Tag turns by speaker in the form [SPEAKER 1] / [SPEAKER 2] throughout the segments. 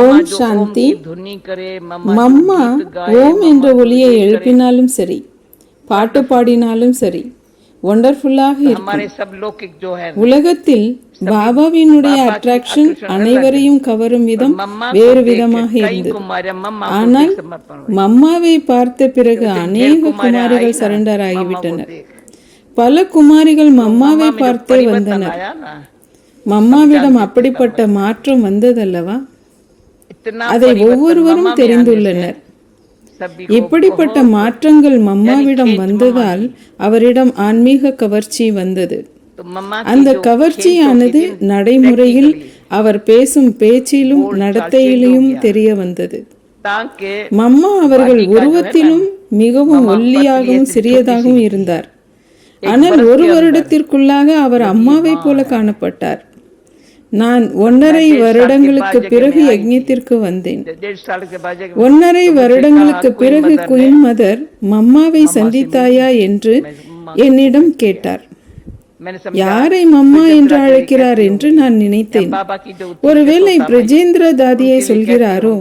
[SPEAKER 1] ஓம் சாந்தி. Mamma ஓம் என்ற ஒலியை எழுப்பினாலும் சரி, பாட்டு பாடினாலும் சரி, ஒண்டர்ஃபுல்லாக இருக்கும். உலகத்தில் பாபாவினுடைய அட்ராக்ஷன் அனைவரையும் கவரும் விதம் வேறு விதமாக இருந்தது. ஆனால் மம்மாவை பார்த்த பிறகு அநேக குமாரிகள் சரண்டர் ஆகிவிட்டனர். பல குமாரிகள் மம்மாவை பார்த்தே வந்தனர். மம்மாவிடம் அப்படிப்பட்ட மாற்றம் வந்ததல்லவா? அதை ஒவ்வொருவரும் தெரிந்துள்ளனர். இப்படிப்பட்ட மாற்றங்கள் மம்மாவிடம் வந்ததால் அவரிடம் ஆன்மீக கவர்ச்சி வந்தது. அந்த கவர்ச்சியானது நடைமுறையில் அவர் பேசும் பேச்சிலும் நடத்தையிலும் தெரிய வந்தது. மம்மா அவர்கள் உருவத்திலும் மிகவும் ஒல்லியாகவும் சிறியதாகவும் இருந்தார். ஆனால் ஒரு வருடத்திற்குள்ளாக அவர் அம்மாவை போல காணப்பட்டார். நான் 1.5 வருடங்களுக்கு பிறகு யஜ்ஞத்திற்கு வந்தேன். 1.5 வருடங்களுக்கு பிறகு குயின் மதர் மம்மாவை சந்தித்தாயா என்று என்னிடம் கேட்டார். யாரை மம்மா என்று அழைக்கிறார் என்று நான் நினைத்தேன். ஒருவேளை பிரஜேந்திர தாதியை சொல்கிறாரோ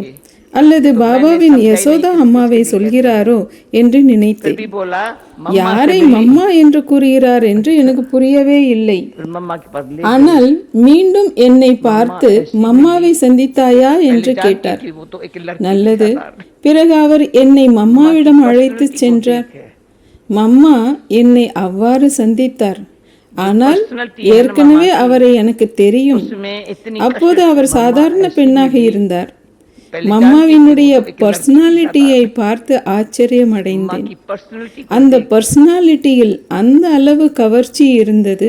[SPEAKER 1] அல்லது பாபாவின் யசோதா அம்மாவை சொல்கிறாரோ என்று நினைத்தேன். யாரை மம்மா என்று கூறுகிறார் என்று எனக்கு புரியவே இல்லை. ஆனால் மீண்டும் என்னை பார்த்து மம்மாவை சந்தித்தாயா என்று கேட்டார். நல்லது. பிறகு அவர் என்னை மம்மாவிடம் அழைத்து சென்றார். மம்மா என்னை அவ்வாறு சந்தித்தார். ஆனால் ஏற்கனவே அவரை எனக்கு தெரியும். அப்போது அவர் சாதாரண பெண்ணாக இருந்தார். மம்மாவினுடைய பர்சனாலிட்டியை பார்த்து ஆச்சரியம் அடைந்தேன். அந்த பர்சனாலிட்டியில் அந்த அளவு கவர்ச்சி இருந்தது.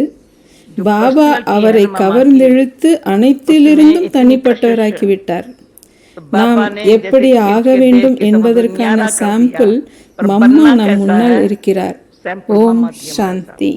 [SPEAKER 1] பாபா அவரை கவர்ந்தெழுத்து அனைத்திலிருந்தும் தனிப்பட்டவராக்கிவிட்டார். நாம் எப்படி ஆக வேண்டும் என்பதற்கான சாம்பிள் மம்மா நம் முன்னால் இருக்கிறார். ஓம் சாந்தி.